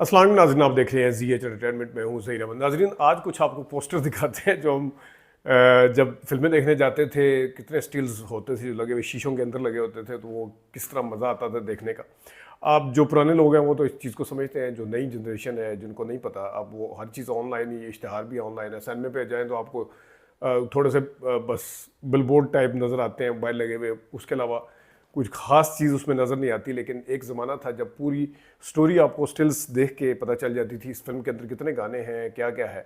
अस्सलाम वालेकुम नाज़रीन, आप देख रहे हैं जी एच एंटरटेनमेंट में हूँ सही रहमान। नाज़रीन, आज कुछ आपको पोस्टर दिखाते हैं जो हम जब फिल्में देखने जाते थे कितने स्टिल्स होते थे जो लगे हुए शीशों के अंदर लगे होते थे, तो वो किस तरह मज़ा आता था देखने का। आप जो पुराने लोग हैं वो तो इस चीज़ को समझते हैं, जो नई जनरेशन है जिनको नहीं पता, अब वो हर चीज़ ऑनलाइन ही, इश्तहार भी ऑनलाइन है। सिनेमा पे जाएँ तो आपको थोड़े से बस बिलबोर्ड टाइप नज़र आते हैं मोबाइल लगे हुए, उसके अलावा कुछ खास चीज़ उसमें नज़र नहीं आती। लेकिन एक ज़माना था जब पूरी स्टोरी आपको स्टिल्स देख के पता चल जाती थी, इस फिल्म के अंदर कितने गाने हैं, क्या क्या है।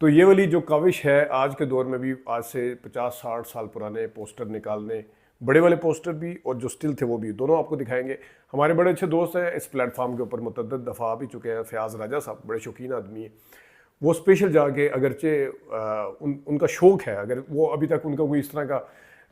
तो ये वाली जो काविश है आज के दौर में भी, आज से 50-60 साल पुराने पोस्टर निकालने, बड़े वाले पोस्टर भी और जो स्टिल थे वो भी, दोनों आपको दिखाएंगे। हमारे बड़े अच्छे दोस्त हैं, इस प्लेटफॉर्म के ऊपर मुतअद्दिद दफ़ा आ भी चुके हैं। फयाज़ राजा साहब बड़े शौकीन आदमी हैं, वो स्पेशल जाके, अगरचे उनका शौक़ है, अगर वो अभी तक उनका कोई इस तरह का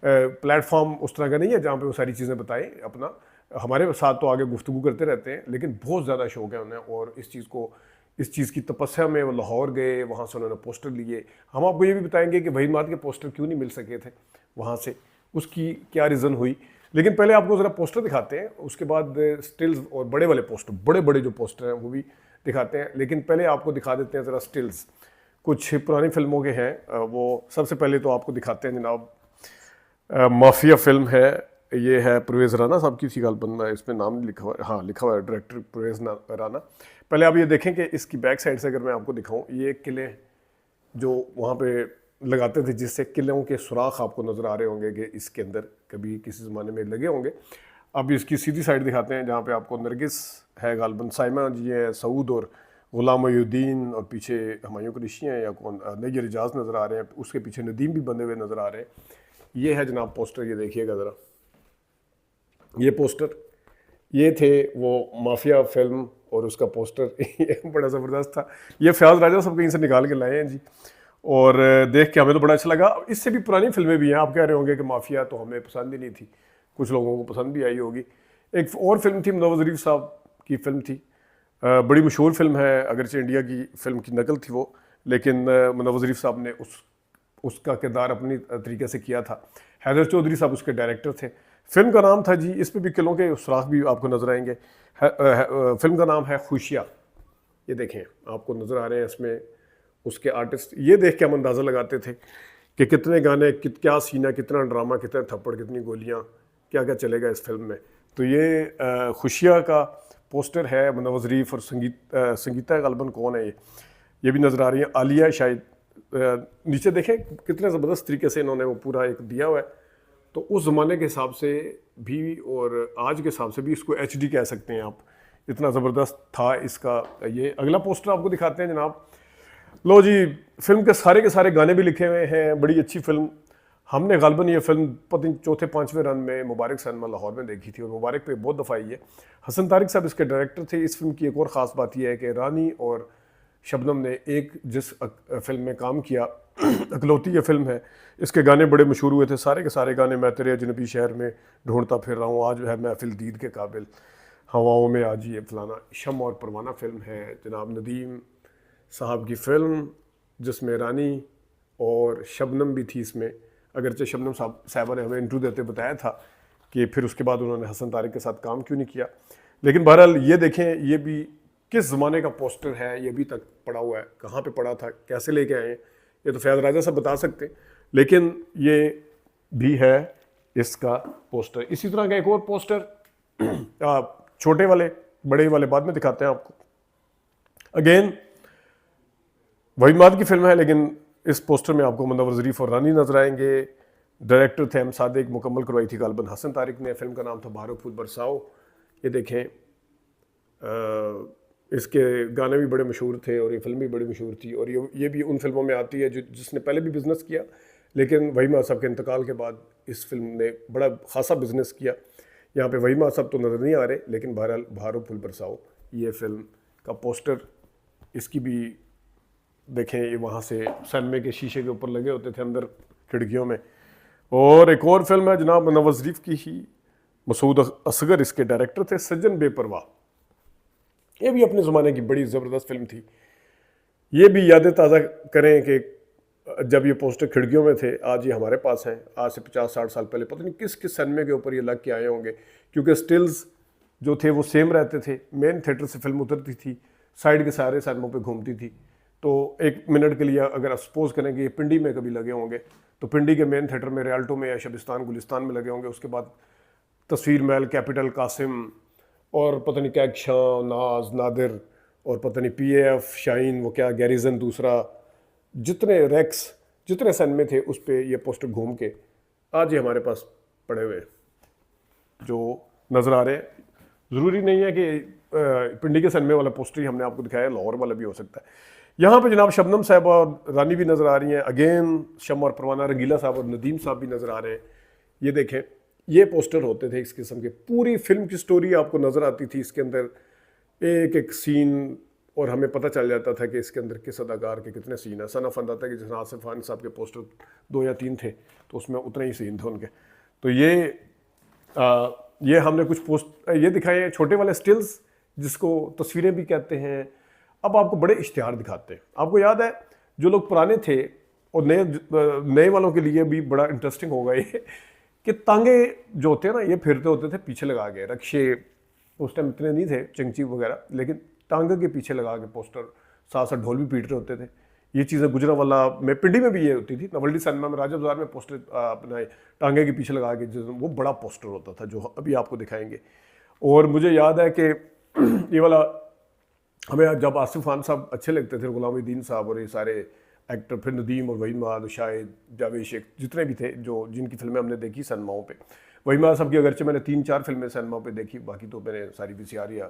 प्लेटफॉर्म उस तरह का नहीं है जहाँ पे वो सारी चीज़ें बताएं अपना, हमारे साथ तो आगे गुफ्तगू करते रहते हैं, लेकिन बहुत ज़्यादा शौक़ है उन्हें। और इस चीज़ की तपस्या में वो लाहौर गए, वहाँ से उन्होंने पोस्टर लिए। हम आपको ये भी बताएंगे कि वहीद माद के पोस्टर क्यों नहीं मिल सके थे वहाँ से, उसकी क्या रीज़न हुई। लेकिन पहले आपको ज़रा पोस्टर दिखाते हैं, उसके बाद स्टिल्स और बड़े वाले पोस्टर, बड़े बड़े जो पोस्टर हैं वो भी दिखाते हैं। लेकिन पहले आपको दिखा देते हैं ज़रा स्टिल्स कुछ पुरानी फिल्मों के हैं। वो सबसे पहले तो आपको दिखाते हैं जनाब, माफिया फिल्म है, ये है परवेज़ राना साहब की सी गाल बंदा, इसमें नाम लिखा हुआ है, हाँ लिखा हुआ है डायरेक्टर परवेज़ राना। पहले आप ये देखें कि इसकी बैक साइड से अगर मैं आपको दिखाऊं, ये किले जो वहाँ पे लगाते थे, जिससे किलों के सुराख आपको नज़र आ रहे होंगे कि इसके अंदर कभी किसी ज़माने में लगे होंगे। अब इसकी सीधी साइड दिखाते हैं जहाँ पे आपको नरगिस है, गालबन साइमा जी है, सऊद और गुलाम मोहुद्दीन, और पीछे हुमायूं कुरैशी हैं या कौन, नैयर इजाज़ नज़र आ रहे हैं, उसके पीछे नदीम भी बंधे हुए नज़र आ रहे हैं। ये है जनाब पोस्टर, ये देखिएगा ज़रा, ये पोस्टर, ये थे वो माफिया फिल्म और उसका पोस्टर ये बड़ा ज़बरदस्त था। ये फयाज़ राजा सब कहीं से निकाल के लाए हैं जी, और देख के हमें तो बड़ा अच्छा लगा। इससे भी पुरानी फिल्में भी हैं, आप कह रहे होंगे कि माफिया तो हमें पसंद ही नहीं थी, कुछ लोगों को पसंद भी आई होगी। एक और फिल्म थी, मुनव्वर ज़रीफ साहब की फिल्म थी, बड़ी मशहूर फिल्म है, अगरचे इंडिया की फिल्म की नकल थी वो, लेकिन मुनव्वर ज़रीफ साहब ने उसका किरदार अपनी तरीके से किया था। हैदर चौधरी साहब उसके डायरेक्टर थे। फिल्म का नाम था जी, इस पर भी किलों के सुराख भी आपको नज़र आएंगे। फिल्म का नाम है खुशियाँ। ये देखें, आपको नज़र आ रहे हैं इसमें उसके आर्टिस्ट। ये देख के हम अंदाज़ा लगाते थे कि कितने गाने, क्या सीना, कितना ड्रामा, कितने थप्पड़, कितनी गोलियाँ, क्या क्या चलेगा इस फिल्म में। तो ये खुशियाँ का पोस्टर है। मुनव्वर ज़रीफ और संगीता गालिबन कौन है, ये भी नज़र आ रही है, आलिया शायद। नीचे देखें कितने ज़बरदस्त तरीके से इन्होंने वो पूरा एक दिया हुआ है। तो उस ज़माने के हिसाब से भी और आज के हिसाब से भी इसको HD कह सकते हैं आप, इतना ज़बरदस्त था इसका। ये अगला पोस्टर आपको दिखाते हैं जनाब। लो जी, फिल्म के सारे गाने भी लिखे हुए हैं, बड़ी अच्छी फिल्म। हमने गालिबन ये फिल्म पता नहीं चौथे पाँचवें रन में मुबारक सिनेमा लाहौर में देखी थी, और मुबारक पे बहुत दफ़ा आई है। हसन तारिक साहब इसके डायरेक्टर थे। इस फिल्म की एक और ख़ास बात यह है कि रानी और शबनम ने एक जिस फिल्म में काम किया, अकलौती ये फिल्म है, इसके गाने बड़े मशहूर हुए थे, सारे के सारे गाने। मैं तेरे अजनबी शहर में ढूंढता फिर रहा हूँ, आज है महफिल दीद के काबिल, हवाओं में आज ये फलाना, शम और परवाना फिल्म है जनाब नदीम साहब की फिल्म, जिसमें रानी और शबनम भी थी इसमें। अगरचे शबनम साहबा ने हमें इंटरव्यू देते बताया था कि फिर उसके बाद उन्होंने हसन तारिक के साथ काम क्यों नहीं किया। लेकिन बहरहाल ये देखें, ये भी किस ज़माने का पोस्टर है, ये अभी तक पड़ा हुआ है, कहाँ पे पड़ा था, कैसे लेके आए, ये तो फयाज़ राजा साहब बता सकते। लेकिन ये भी है इसका पोस्टर। इसी तरह का एक और पोस्टर छोटे वाले, बड़े वाले बाद में दिखाते हैं आपको। अगेन वहीद माद की फिल्म है, लेकिन इस पोस्टर में आपको मुनव्वर ज़रीफ और रानी नजर आएंगे। डायरेक्टर थे हम सादिक, मुकम्मल करवाई थी गालिबन हसन तारिक ने। फिल्म का नाम था बहारो फूल बरसाओ। ये देखें, इसके गाने भी बड़े मशहूर थे और ये फिल्म भी बड़ी मशहूर थी, और ये भी उन फिल्मों में आती है जिसने पहले भी बिज़नेस किया, लेकिन वहीद माद साहब के इंतकाल के बाद इस फिल्म ने बड़ा खासा बिज़नेस किया। यहाँ पे वहीद माद साहब तो नज़र नहीं आ रहे, लेकिन बहरहाल बहारो फूल बरसाओ ये फिल्म का पोस्टर, इसकी भी देखें, ये वहाँ से सिनेमा के शीशे के ऊपर लगे होते थे अंदर खिड़कियों में। और एक और फिल्म है जनाब मुनव्वर ज़रीफ की ही, मसूद असगर इसके डायरेक्टर थे। सज्जन बेपरवाह, ये भी अपने ज़माने की बड़ी ज़बरदस्त फिल्म थी। ये भी यादें ताज़ा करें कि जब ये पोस्टर खिड़कियों में थे, आज ये हमारे पास हैं। आज से 50-60 साल पहले पता नहीं किस किस सिनेमा के ऊपर ये लग के आए होंगे, क्योंकि स्टिल्स जो थे वो सेम रहते थे। मेन थिएटर से फिल्म उतरती थी, साइड के सारे सिनेमों पे घूमती थी। तो 1 मिनट के लिए अगर आप सपोज करें कि ये पिंडी में कभी लगे होंगे, तो पिंडी के मेन थिएटर में रियाल्टो में या शबिस्तान गुलिस्तान में लगे होंगे। उसके बाद तस्वीर महल, कैपिटल, कासिम और पता नहीं क्या शाह, नाज, नादिर और पता नहीं PAF, शाइन, वो क्या गैरिजन दूसरा, जितने रैक्स, जितने सिनेमे थे उस पर ये पोस्टर घूम के आज ये हमारे पास पड़े हुए जो नज़र आ रहे हैं। ज़रूरी नहीं है कि पिंडी के सिनेमे वाला पोस्टर ही हमने आपको दिखाया, लाहौर वाला भी हो सकता है। यहाँ पे जनाब शबनम साहब और रानी भी नज़र आ रही हैं, अगेन शम और परवाना, रंगीला साहब और नदीम साहब भी नज़र आ रहे हैं। ये देखें, ये पोस्टर होते थे इस किस्म के, पूरी फिल्म की स्टोरी आपको नज़र आती थी इसके अंदर, एक एक सीन, और हमें पता चल जाता था कि इसके अंदर किस अदाकार के कितने सीन है। सना फंदा था कि जिस आसिफ खान साहब के पोस्टर 2 या 3 थे तो उसमें उतने ही सीन थे उनके। तो ये हमने कुछ पोस्ट ये दिखाए हैं, छोटे वाले स्टिल्स जिसको तस्वीरें भी कहते हैं। अब आपको बड़े इश्तिहार दिखाते हैं। आपको याद है जो लोग पुराने थे और नए वालों के लिए भी बड़ा इंटरेस्टिंग होगा ये कि तांगे जो होते हैं ना, ये फिरते होते थे पीछे लगा के, रक्शे उस टाइम इतने नहीं थे, चंगची वगैरह, लेकिन टांगे के पीछे लगा के पोस्टर, साथ साथ ढोल भी पीट रहे होते थे। ये चीज़ें गुजरांवाला में, पिंडी में भी ये होती थी, नवल्डी सिनेमा में, राजा बाजार में पोस्टर अपना टांगे के पीछे लगा के, वो बड़ा पोस्टर होता था जो अभी आपको दिखाएंगे। और मुझे याद है कि ये वाला हमें जब आसिफ खान साहब अच्छे लगते थे, गुलामुद्दीन साहब और ये सारे एक्टर, फिर नदीम और वहीद माद, शाहिद, जावेद शेख, जितने भी थे जो जिनकी फिल्में हमने देखी सिनेमाओं पे। वहीद माद साहब की अगरचे मैंने 3-4 फिल्में सिनेमा पे देखी, बाकी तो मैंने सारी VCR या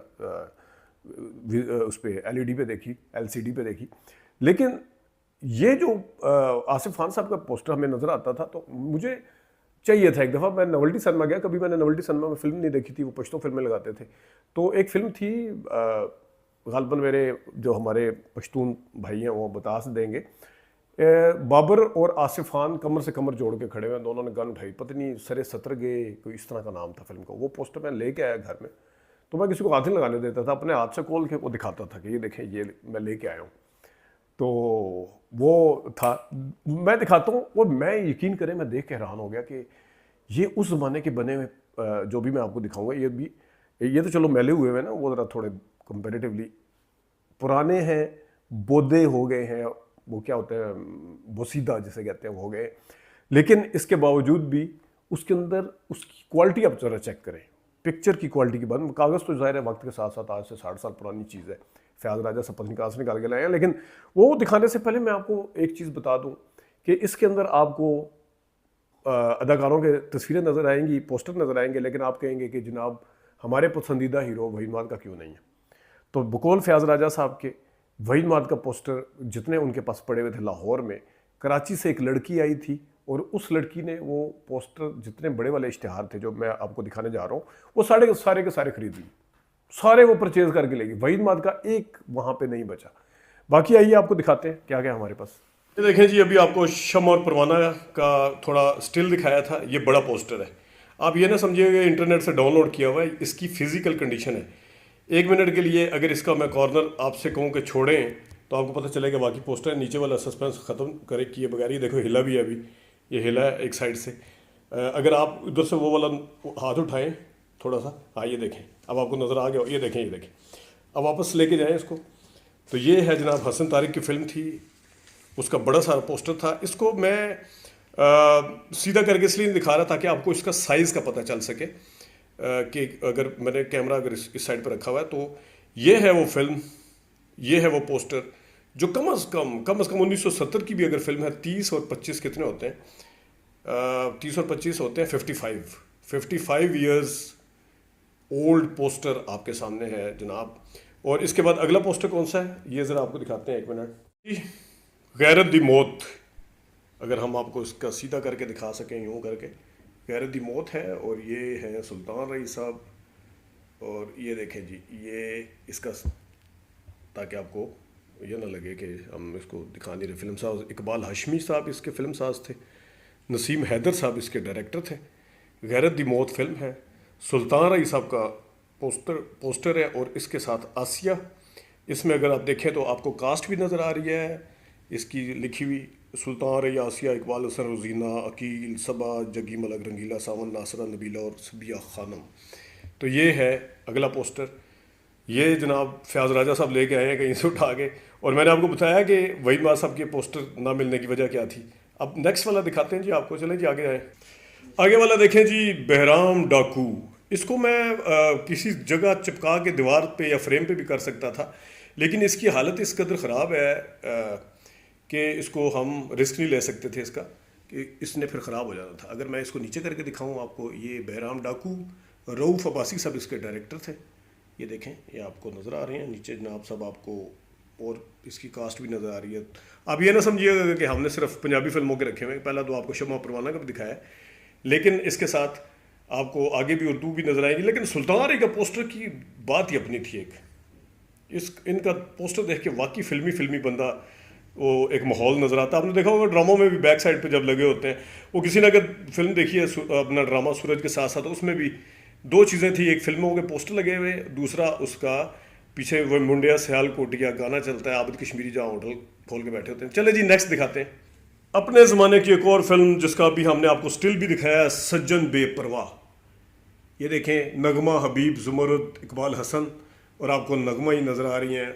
उस पर LED पे देखी, LCD पे देखी। लेकिन ये जो आसिफ खान साहब का पोस्टर हमें नज़र आता था तो मुझे चाहिए था। एक दफ़ा मैं नवल्टी सिनेमा गया, कभी मैंने नवल्टी सिनेमा में फिल्म नहीं देखी थी, वो पश्तो फिल्में लगाते थे। तो एक फिल्म थी, गालबन मेरे जो हमारे पश्तून भाई हैं वो बता देंगे, बाबर और आसिफ खान कमर से कमर जोड़ के खड़े हुए, दोनों ने गन उठाई, पता नहीं सरे सतरगे कोई इस तरह का नाम था फिल्म का। वो पोस्टर मैं लेके आया घर में, तो मैं किसी को हाथ नहीं लगाने देता था, अपने हाथ से खोल के वो दिखाता था कि ये देखें, ये मैं लेके आया हूँ। तो वो था, मैं दिखाता हूँ, और मैं यकीन करें मैं देख के हैरान हो गया कि ये उस ज़माने के बने हुए, जो भी मैं आपको दिखाऊंगा ये तो चलो मैले हुए हैं ना, वो ज़रा थोड़े कंपेरेटिवली पुराने हैं, बोदे हो गए हैं, वो क्या होते हैं, बोसीदा जिसे कहते हैं, वो हो गए। लेकिन इसके बावजूद भी उसके अंदर उसकी क्वालिटी आप ज़रा चेक करें, पिक्चर की क्वालिटी की बात। कागज़ तो ज़ाहिर है वक्त के साथ साथ आज से 60 साल पुरानी चीज़ है, फ़याज़ राजा सब पत्नी कहाँ से निकाल के लाए हैं। लेकिन वो दिखाने से पहले मैं आपको एक चीज़ बता दूँ कि इसके अंदर आपको अदाकारों के तस्वीरें नज़र आएंगी, पोस्टर नज़र आएंगे, लेकिन आप कहेंगे कि जनाब हमारे पसंदीदा हीरो वहीद माद का क्यों नहीं है। तो बकौल फ़याज़ राजा साहब के वहीद माद का पोस्टर जितने उनके पास पड़े हुए थे लाहौर में, कराची से एक लड़की आई थी और उस लड़की ने वो पोस्टर, जितने बड़े वाले इश्तिहार थे जो मैं आपको दिखाने जा रहा हूँ, वो सारे के सारे खरीद लिए, सारे वो परचेज करके लेगी। वहीद माद का एक वहाँ पे नहीं बचा। बाकी आइए आपको दिखाते हैं क्या क्या हमारे पास। ये देखें जी, अभी आपको शम और परवाना का थोड़ा स्टिल दिखाया था, ये बड़ा पोस्टर है। आप ये ना समझिएगा इंटरनेट से डाउनलोड किया हुआ है, इसकी फिजिकल कंडीशन है। 1 मिनट के लिए अगर इसका मैं कॉर्नर आपसे कहूँ कि छोड़ें तो आपको पता चलेगा बाकी पोस्टर है। नीचे वाला सस्पेंस ख़त्म करे किए बगैर, ये देखो हिला भी है, अभी ये हिला है एक साइड से। अगर आप उधर से वो वाला हाथ उठाएं थोड़ा सा, हाँ ये देखें, अब आपको नज़र आ गया, ये देखें। अब वापस लेके जाएं इसको। तो ये है जनाब हसन तारिक की फ़िल्म थी, उसका बड़ा सारा पोस्टर था। इसको मैं सीधा करके इसलिए दिखा रहा था कि आपको इसका साइज़ का पता चल सके, कि अगर मैंने कैमरा अगर इस साइड पर रखा हुआ है तो ये है वो फिल्म, ये है वो पोस्टर जो कम से कम 1970 की भी अगर फिल्म है, 30 और 25 कितने होते हैं, 30 और 25 होते हैं 55 ईयर्स ओल्ड पोस्टर आपके सामने है जनाब। और इसके बाद अगला पोस्टर कौन सा है ये ज़रा आपको दिखाते हैं, 1 मिनट। गैरत दी मौत, अगर हम आपको इसका सीधा करके दिखा सकें यूँ करके, गैरत दी मौत है। और ये हैं सुल्तान रईस साहब, और ये देखें जी, ये इसका, ताकि आपको ये ना लगे कि हम इसको दिखा नहीं रहे। फिल्म साज इकबाल हाशमी साहब इसके फिल्म साज थे, नसीम हैदर साहब इसके डायरेक्टर थे। गैरत दी मौत फिल्म है, सुल्तान रईस साहब का पोस्टर है, और इसके साथ आसिया। इसमें अगर आप देखें तो आपको कास्ट भी नज़र आ रही है इसकी लिखी हुई, सुल्तान रई, आसिया, इकबाल हसन, रोजीना, अकील, सबा, जगी मलक, रंगीला, सावन, नासरा, नबीला और सबिया खानम। तो ये है अगला पोस्टर। ये जनाब फयाज राजा साहब लेके आए हैं कहीं से उठा के, और मैंने आपको बताया कि वहीद मार साहब के पोस्टर ना मिलने की वजह क्या थी। अब नेक्स्ट वाला दिखाते हैं जी आपको, चलें जी आगे आए। आगे वाला देखें जी, बहराम डाकू। इसको मैं किसी जगह चिपका के दीवार पे या फ्रेम पे भी कर सकता था, लेकिन इसकी हालत इस कदर ख़राब है कि इसको हम रिस्क नहीं ले सकते थे इसका, कि इसने फिर ख़राब हो जाना था। अगर मैं इसको नीचे करके दिखाऊं आपको, ये बहराम डाकू, रऊफ़ अब्बासी साहब इसके डायरेक्टर थे। ये देखें, ये आपको नज़र आ रहे हैं नीचे जनाब साहब आपको, और इसकी कास्ट भी नज़र आ रही है। आप ये ना समझिएगा कि हमने सिर्फ पंजाबी फिल्मों के रखे हुए हैं, पहला तो आपको शम्मा परवाना का भी दिखाया है, लेकिन इसके साथ आपको आगे भी उर्दू भी नज़र आएगी। लेकिन सुल्तान अली का पोस्टर की बात ही अपनी थी। इस इनका पोस्टर देख के वाकई फिल्मी बंदा, वो एक माहौल नज़र आता है। आपने देखा होगा ड्रामों में भी बैक साइड पे जब लगे होते हैं, वो किसी ने अगर फिल्म देखी है अपना ड्रामा सूरज के साथ साथ, उसमें भी दो चीज़ें थी, एक फिल्मों के पोस्टर लगे हुए, दूसरा उसका पीछे वो मुंडिया सयाल कोटिया गाना चलता है, आबिद कश्मीरी जहाँ होटल खोल के बैठे होते हैं। चले जी नेक्स्ट दिखाते हैं अपने ज़माने की एक और फिल्म, जिसका अभी हमने आपको स्टिल भी दिखाया है, सज्जन बेपरवाह। ये देखें, नगमा हबीब, जुमरुद, इकबाल हसन, और आपको नगमा ही नज़र आ रही हैं,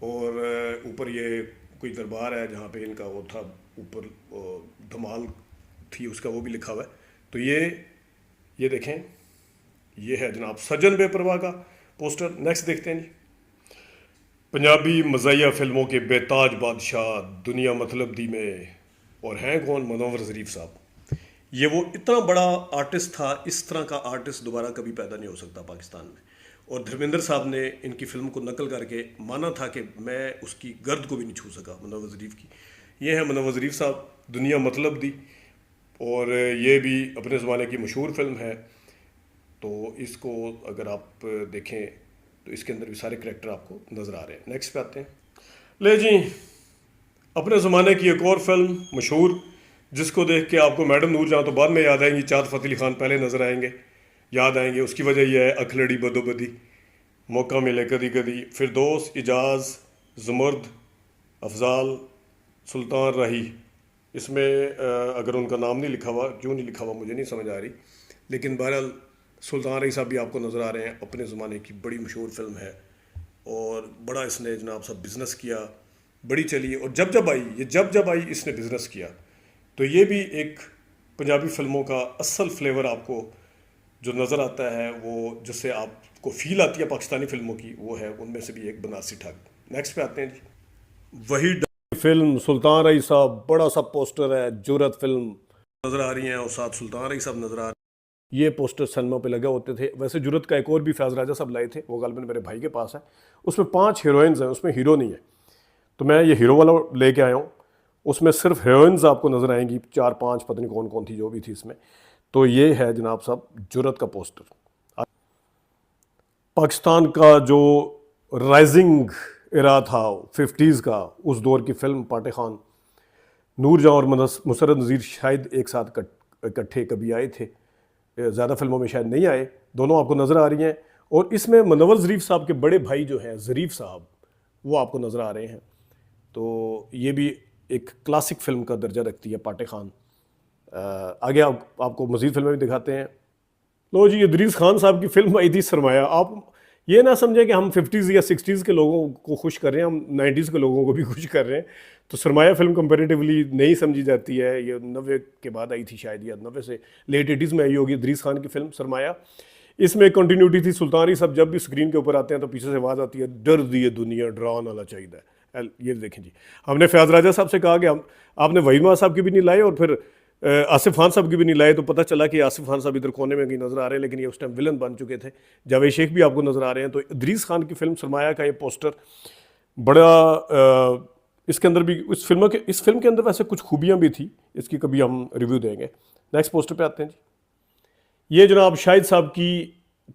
और ऊपर ये कोई दरबार है जहाँ पे इनका वो था, ऊपर धमाल थी उसका वो भी लिखा हुआ है। तो ये देखें, ये है जनाब सज्जन बेपरवाह का पोस्टर। नेक्स्ट देखते हैं जी, पंजाबी मज़ाहिया फिल्मों के बेताज बादशाह दुनिया मतलब दी में, और हैं कौन, मनोवर ज़रीफ साहब। ये वो इतना बड़ा आर्टिस्ट था, इस तरह का आर्टिस्ट दोबारा कभी पैदा नहीं हो सकता पाकिस्तान में। और धर्मेंद्र साहब ने इनकी फ़िल्म को नकल करके माना था कि मैं उसकी गर्द को भी नहीं छू सका, मनोवर ज़रीफ की। ये है मनोवर ज़रीफ साहब, दुनिया मतलब दी, और ये भी अपने ज़माने की मशहूर फिल्म है। तो इसको अगर आप देखें तो इसके अंदर भी सारे करैक्टर आपको नज़र आ रहे हैं। नेक्स्ट पे आते हैं, ले जी, अपने ज़माने की एक और फिल्म मशहूर, जिसको देख के आपको मैडम नूरजहां तो बाद में याद आएंगी, चाँद फ़तेह अली खान पहले नज़र आएंगे, याद आएंगे। उसकी वजह यह है, अखलड़ी बदोबदी, मौका मिले कदी कदी, फिरदौस, इजाज़, ज़ुमर्द, अफजाल, सुल्तान राही। इसमें अगर उनका नाम नहीं लिखा हुआ, क्यों नहीं लिखा हुआ मुझे नहीं समझ आ रही, लेकिन बहरहाल सुल्तान राही साहब भी आपको नज़र आ रहे हैं। अपने ज़माने की बड़ी मशहूर फिल्म है, और बड़ा इसने जनाब साहब बिज़नेस किया, बड़ी चली, और जब आई इसने बिज़नेस किया। तो ये भी एक पंजाबी फिल्मों का असल फ्लेवर आपको जो नज़र आता है, वो जिससे आपको फील आती है पाकिस्तानी फिल्मों की, वो है उनमें से भी एक बनारसी ठग। नेक्स्ट पे आते हैं जी, वही फिल्म सुल्तान राही साहब, बड़ा सा पोस्टर है, जुरत फिल्म नज़र आ रही हैं, और साथ सुल्तान राही साहब नज़र आ रहे हैं। ये पोस्टर सिनेमा पे लगे होते थे। वैसे जुरत का एक और भी फयाज राजा साहब लाए थे, वो गालिबन मेरे भाई के पास है। उसमें 5 हीरोइंस हैं, उसमें हीरो नहीं है, तो मैं ये हीरो वाला लेके आया हूँ। उसमें सिर्फ हीरोइंस आपको नज़र आएंगी, 4-5 पता नहीं कौन कौन थी, जो भी थी इसमें। तो ये है जनाब साहब जुरत का पोस्टर। पाकिस्तान का जो राइजिंग एरा था 50s का, उस दौर की फिल्म पाटे खान, नूरजहां और मुसर्रत नज़ीर शायद एक साथ इकट्ठे कभी आए थे, ज़्यादा फिल्मों में शायद नहीं आए। दोनों आपको नज़र आ रही हैं, और इसमें मनोवर ज़रीफ साहब के बड़े भाई जो हैं ज़रीफ साहब, वो आपको नज़र आ रहे हैं। तो ये भी एक क्लासिक फ़िल्म का दर्जा रखती है पाटे खान। आगे आपको मज़ीद फिल्में भी दिखाते हैं। लो जी, इदरीस खान साहब की फिल्म आई थी सरमाया। आप ये ना समझें कि हम 50s या 60s के लोगों को खुश कर रहे हैं, हम 90s के लोगों को भी खुश कर रहे हैं। तो सरमाया फिल्म कंपैरेटिवली नहीं समझी जाती है, ये 90 के बाद आई थी शायद, या 90 से लेट 80s में आई होगी इदरीस खान की फिल्म सरमाया। इसमें कंटिन्यूटी थी। सुल्तान साहब जब भी स्क्रीन के ऊपर आते हैं तो पीछे से आवाज़ आती है, डर दिए दुनिया डरान वाला चाहिए। ये देखें जी, हमने फयाज राजा साहब से कहा कि आपने वहीद मार साहब की भी नहीं लाए, और फिर आसिफ खान साहब की भी नहीं लाए, तो पता चला कि आसिफ खान साहब इधर कोने में कहीं नज़र आ रहे हैं, लेकिन ये उस टाइम विलन बन चुके थे। जावेद शेख भी आपको नज़र आ रहे हैं। तो इदरीस खान की फिल्म सरमाया का ये पोस्टर बड़ा, इसके अंदर भी इस फिल्म के अंदर वैसे कुछ खूबियाँ भी थी, इसकी कभी हम रिव्यू देंगे। नेक्स्ट पोस्टर पे आते हैं जी, ये जनाब शाहिद साहब की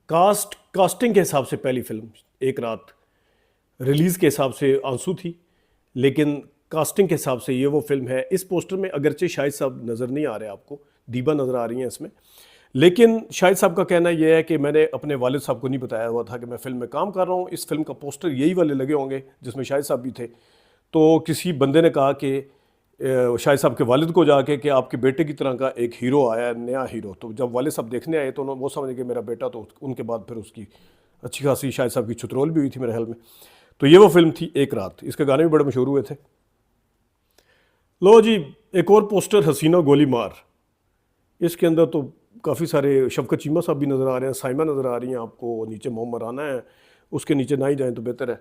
कास्टिंग के हिसाब से पहली फिल्म, एक रात रिलीज़ के हिसाब से आंसू थी, लेकिन कास्टिंग के हिसाब से ये वो फिल्म है। इस पोस्टर में अगरचे शाहिद साहब नज़र नहीं आ रहे आपको, दीबा नज़र आ रही हैं इसमें, लेकिन शाहिद साहब का कहना यह है कि मैंने अपने वालिद साहब को नहीं बताया हुआ था कि मैं फ़िल्म में काम कर रहा हूँ। इस फिल्म का पोस्टर यही वाले लगे होंगे जिसमें शाहिद साहब भी थे। तो किसी बंदे ने कहा कि शाहिद साहब के वालिद को जाके कि आपके बेटे की तरह का एक हीरो आया है, नया हीरो। तो जब वालिद साहब देखने आए तो वो समझे कि मेरा बेटा, तो उनके बाद फिर उसकी अच्छी खासी शायद साहब की छुतरोल भी हुई थी मेरे ख्याल में। तो ये वो फिल्म थी एक रात, इसके गाने भी बड़े मशहूर हुए थे। लो जी, एक और पोस्टर हसीना गोली मार, इसके अंदर तो काफ़ी सारे शफकत चीमा साहब भी नज़र आ रहे हैं, साइमा नज़र आ रही हैं आपको, नीचे मोहम्मद राना है, उसके नीचे ना ही जाएँ तो बेहतर है।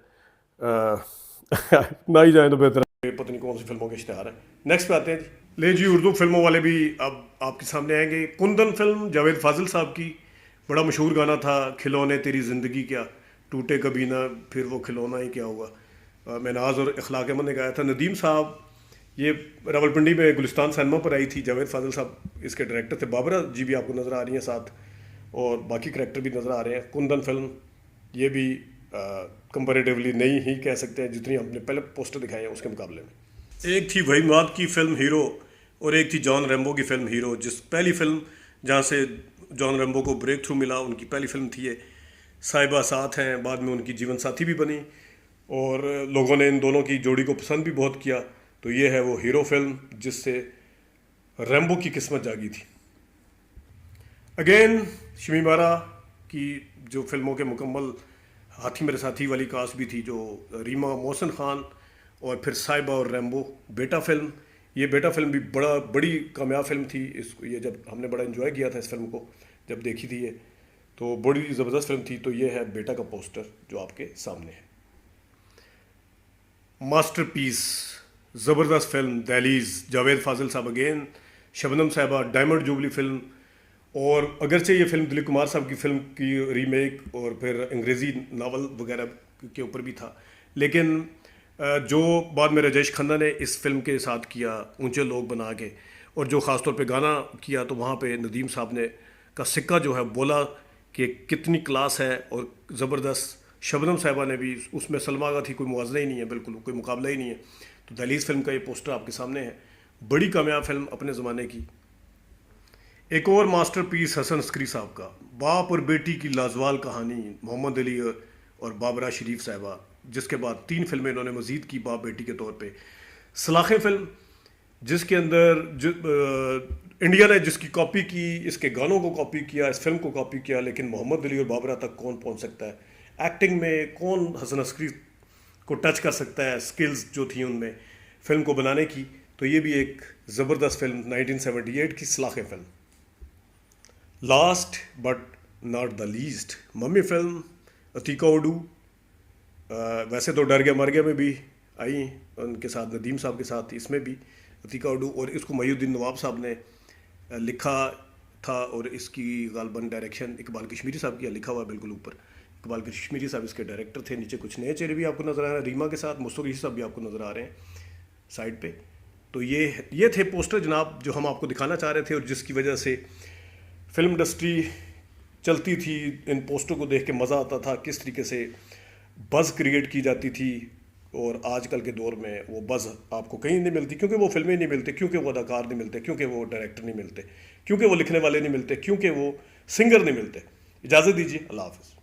ना ही जाएँ तो बेहतर है, पता नहीं कौन सी फिल्मों के इश्तिहार हैं। नेक्स्ट पे आते हैं जी। ले जी, उर्दू फिल्मों वाले भी अब आपके सामने आएंगे। कुंदन फिल्म जावेद फाजिल साहब की, बड़ा मशहूर गाना था, खिलौने तेरी ज़िंदगी क्या टूटे कभी ना, फिर वो खिलौना ही क्या हुआ। महनाज और इखलाक अहमद ने गाया था। नदीम साहब, ये रावलपिंडी में गुलिस्तान सिनेमा पर आई थी। जावेद फाजिल साहब इसके डायरेक्टर थे। बाबरा जी भी आपको नज़र आ रही हैं साथ, और बाकी करैक्टर भी नज़र आ रहे हैं। कुंदन फिल्म ये भी कंपैरेटिवली नई ही कह सकते हैं, जितनी हमने पहले पोस्टर दिखाए हैं उसके मुकाबले में। एक थी वही माद की फिल्म हीरो, और एक थी जॉन रैम्बो की फिल्म हीरो, जिस पहली फिल्म जहाँ से जॉन रैम्बो को ब्रेक थ्रू मिला, उनकी पहली फिल्म थी ये। साहिबा साथ हैं, बाद में उनकी जीवन साथी भी बनी, और लोगों ने इन दोनों की जोड़ी को पसंद भी बहुत किया। तो ये है वो हीरो फिल्म जिससे रैम्बो की किस्मत जागी थी। अगेन शमी बारा की जो फिल्मों के मुकम्मल हाथी मेरे साथी वाली कास्ट भी थी, जो रीमा मोहसिन खान, और फिर साहिबा और रैम्बो। बेटा फिल्म, ये बेटा फिल्म भी बड़ी कामयाब फिल्म थी। इसको ये जब हमने बड़ा इन्जॉय किया था इस फिल्म को, जब देखी थी ये, तो बड़ी ज़बरदस्त फिल्म थी। तो ये है बेटा का पोस्टर जो आपके सामने है। मास्टरपीस, ज़बरदस्त फिल्म दहलीज, जावेद फाजिल साहब अगेन, शबनम साहिबा, डायमंड जुबली फिल्म। और अगरचे ये फिल्म दिलीप कुमार साहब की फिल्म की रीमेक और फिर अंग्रेज़ी नावल वगैरह के ऊपर भी था, लेकिन जो बाद में राजेश खन्ना ने इस फिल्म के साथ किया ऊंचे लोग बना के, और जो ख़ास तौर पे गाना किया, तो वहाँ पे नदीम साहब ने का सिक्का जो है बोला कि कितनी क्लास है और ज़बरदस्त। शबनम साहिबा ने भी, उसमें सलमा का थी, कोई मुआवजा ही नहीं है, बिल्कुल कोई मुकाबला ही नहीं है। तो दहलीज फिल्म का ये पोस्टर आपके सामने है, बड़ी कामयाब फिल्म अपने ज़माने की। एक और मास्टरपीस हसन अस्करी साहब का, बाप और बेटी की लाजवाल कहानी, मोहम्मद अली और बाबरा शरीफ साहिबा, जिसके बाद 3 फिल्में इन्होंने मज़ीद की बाप बेटी के तौर पे। सलाखें फिल्म, जिसके अंदर इंडिया ने जिसकी कॉपी की, इसके गानों को कॉपी किया, इस फिल्म को कॉपी किया, लेकिन मोहम्मद अली और बाबरा तक कौन पहुंच सकता है? एक्टिंग में कौन हसन अस्करी को टच कर सकता है, स्किल्स जो थी उनमें फिल्म को बनाने की? तो ये भी एक ज़बरदस्त फिल्म 1978 की Salaakhen film. Last but not the least, mummy film, अतीका उडू, वैसे तो डर गया मर गया में भी आई उनके साथ, नदीम साहब के साथ, इसमें भी अतीका उडू, और इसको महीउद्दीन नवाब साहब ने लिखा था, और इसकी गालबन डायरेक्शन इकबाल कश्मीरी साहब की, लिखा हुआ बिल्कुल ऊपर, इकबाल कश्मीरी साहब इसके डायरेक्टर थे। नीचे कुछ नए चेहरे भी आपको नज़र आ रहे हैं, रीमा के साथ मुस्तफ़ी साहब भी आपको नज़र आ रहे हैं साइड पे। तो ये थे पोस्टर जनाब, जो हम आपको दिखाना चाह रहे थे, और जिसकी वजह से फिल्म इंडस्ट्री चलती थी। इन पोस्टर को देख के मज़ा आता था, किस तरीके से बज़ क्रिएट की जाती थी। और आजकल के दौर में वो बज़ आपको कहीं नहीं मिलती, क्योंकि वो फिल्में नहीं मिलती, क्योंकि वो अदाकार नहीं मिलते, क्योंकि वो डायरेक्टर नहीं मिलते, क्योंकि वो लिखने वाले नहीं मिलते, क्योंकि वो सिंगर नहीं मिलते। इजाज़त दीजिए, अल्लाह हाफ़िज़।